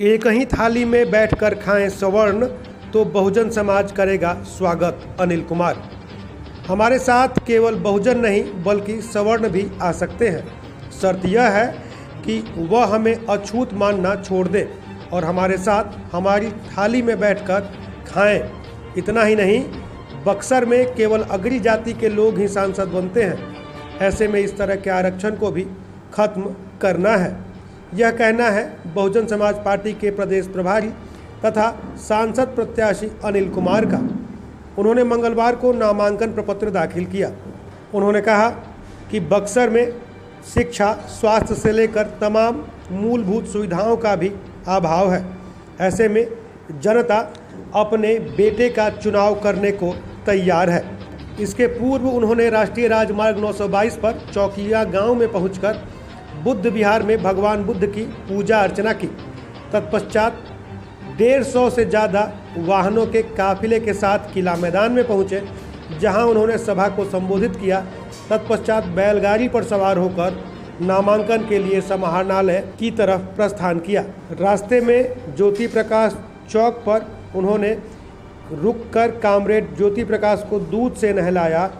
एक ही थाली में बैठकर खाएं सवर्ण तो बहुजन समाज करेगा स्वागत। अनिल कुमार। हमारे साथ केवल बहुजन नहीं बल्कि सवर्ण भी आ सकते हैं। शर्त यह है कि वह हमें अछूत मानना छोड़ दे और हमारे साथ हमारी थाली में बैठकर खाएं। इतना ही नहीं, बक्सर में केवल अगड़ी जाति के लोग ही सांसद बनते हैं। ऐसे में इस तरह के आरक्षण को भी खत्म करना है। यह कहना है बहुजन समाज पार्टी के प्रदेश प्रभारी तथा सांसद प्रत्याशी अनिल कुमार का। उन्होंने मंगलवार को नामांकन प्रपत्र दाखिल किया। उन्होंने कहा कि बक्सर में शिक्षा, स्वास्थ्य से लेकर तमाम मूलभूत सुविधाओं का भी अभाव है। ऐसे में जनता अपने बेटे का चुनाव करने को तैयार है। इसके पूर्व उन्होंने राष्ट्रीय राजमार्ग 922 पर चौकिया गांव में पहुंचकर बुद्ध विहार में भगवान बुद्ध की पूजा अर्चना की। तत्पश्चात 150 से ज़्यादा वाहनों के काफिले के साथ किला मैदान में पहुंचे, जहां उन्होंने सभा को संबोधित किया। तत्पश्चात बैलगाड़ी पर सवार होकर नामांकन के लिए समाहरणालय की तरफ प्रस्थान किया। रास्ते में ज्योति प्रकाश चौक पर उन्होंने रुककर कामरेड ज्योति प्रकाश को दूध से नहलाया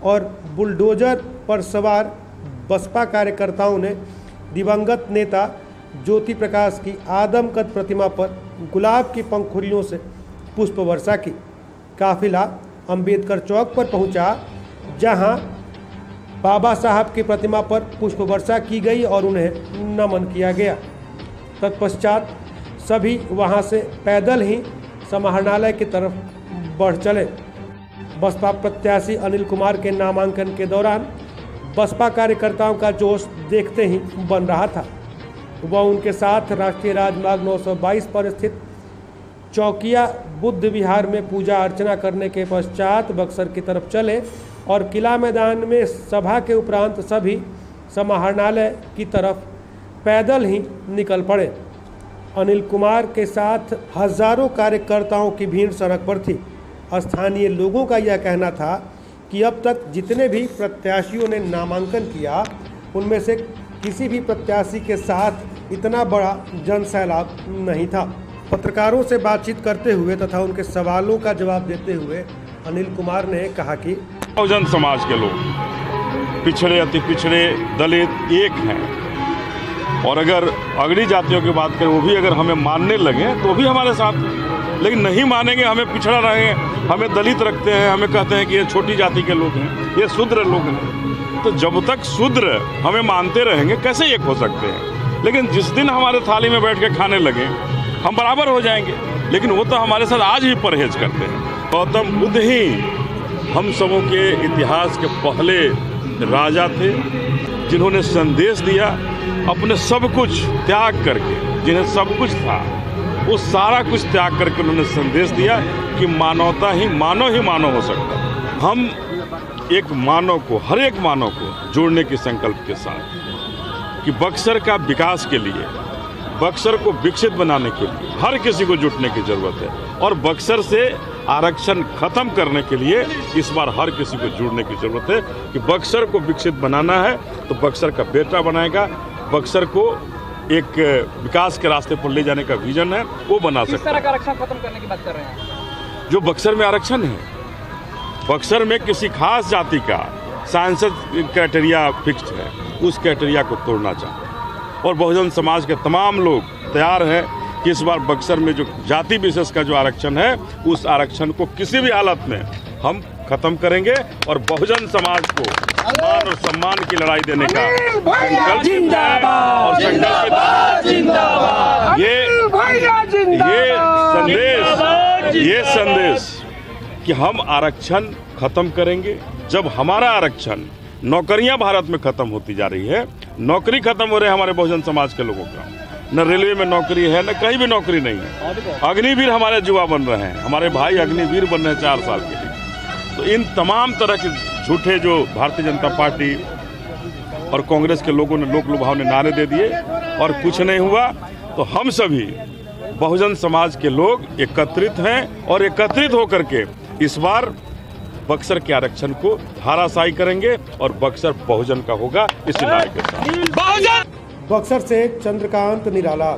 और बुलडोजर पर सवार बसपा कार्यकर्ताओं ने दिवंगत नेता ज्योति प्रकाश की आदमकद प्रतिमा पर गुलाब की पंखुड़ियों से पुष्प वर्षा की। काफिला अंबेडकर चौक पर पहुंचा, जहां बाबा साहब की प्रतिमा पर पुष्प वर्षा की गई और उन्हें नमन किया गया। तत्पश्चात सभी वहां से पैदल ही समाहरणालय की तरफ बढ़ चले। बसपा प्रत्याशी अनिल कुमार के नामांकन के दौरान बसपा कार्यकर्ताओं का जोश देखते ही बन रहा था। वह उनके साथ राष्ट्रीय राजमार्ग 922 पर स्थित चौकिया बुद्ध विहार में पूजा अर्चना करने के पश्चात बक्सर की तरफ चले और किला मैदान में सभा के उपरांत सभी समाहरणालय की तरफ पैदल ही निकल पड़े। अनिल कुमार के साथ हजारों कार्यकर्ताओं की भीड़ सड़क पर थी। स्थानीय लोगों का यह कहना था कि अब तक जितने भी प्रत्याशियों ने नामांकन किया, उनमें से किसी भी प्रत्याशी के साथ इतना बड़ा जन सैलाब नहीं था। पत्रकारों से बातचीत करते हुए तथा उनके सवालों का जवाब देते हुए अनिल कुमार ने कहा कि बहुजन समाज के लोग पिछड़े, अति पिछड़े, दलित एक हैं, और अगर अगड़ी जातियों की बात करें, वो भी अगर हमें मानने लगे तो भी हमारे साथ हैं। लेकिन नहीं मानेंगे, हमें पिछड़ा रहेंगे, हमें दलित रखते हैं, हमें कहते हैं कि ये छोटी जाति के लोग हैं, ये शूद्र लोग हैं। तो जब तक शूद्र हमें मानते रहेंगे कैसे एक हो सकते हैं? लेकिन जिस दिन हमारे थाली में बैठ के खाने लगे, हम बराबर हो जाएंगे। लेकिन वो तो हमारे साथ आज भी परहेज करते हैं। गौतम बुद्ध ही हम सबों के इतिहास के पहले राजा थे, जिन्होंने संदेश दिया अपने सब कुछ त्याग करके। जिन्हें सब कुछ था वो सारा कुछ त्याग करके उन्होंने संदेश दिया कि मानवता ही मानव हो सकता है। हम एक मानव को, हर एक मानव को जोड़ने के संकल्प के साथ कि बक्सर का विकास के लिए, बक्सर को विकसित बनाने के लिए हर किसी को जुटने की जरूरत है। और बक्सर से आरक्षण खत्म करने के लिए इस बार हर किसी को जुड़ने की जरूरत है कि बक्सर को विकसित बनाना है तो बक्सर का बेटा बनाएगा। बक्सर को एक विकास के रास्ते पर ले जाने का विजन है, वो बना सकता है। किस तरह का आरक्षण खत्म करने की बात कर रहे हैं? जो बक्सर में आरक्षण है, बक्सर में किसी खास जाति का सांसद क्राइटेरिया फिक्स्ड है, उस क्राइटेरिया को तोड़ना चाहते हैं। और बहुजन समाज के तमाम लोग तैयार हैं कि इस बार बक्सर में जो जाति विशेष का जो आरक्षण है, उस आरक्षण को किसी भी हालत में हम खत्म करेंगे और बहुजन समाज को मान और सम्मान की लड़ाई देने का संकल्प और ये संदेश कि हम आरक्षण खत्म करेंगे। जब हमारा आरक्षण, नौकरियां भारत में खत्म होती जा रही है, नौकरी खत्म हो रही है हमारे बहुजन समाज के लोगों का, न रेलवे में नौकरी है, न कहीं भी नौकरी नहीं है। अग्निवीर हमारे युवा बन रहे हैं, हमारे भाई अग्निवीर बन रहे हैं 4 साल के लिए। तो इन तमाम तरह के झूठे जो भारतीय जनता पार्टी और कांग्रेस के लोगों ने, लोक लुभाव ने नारे दे दिए और कुछ नहीं हुआ, तो हम सभी बहुजन समाज के लोग एकत्रित हैं और एकत्रित होकर के इस बार बक्सर के आरक्षण को धाराशायी करेंगे और बक्सर बहुजन का होगा, इस नारे के साथ। बक्सर से चंद्रकांत निराला।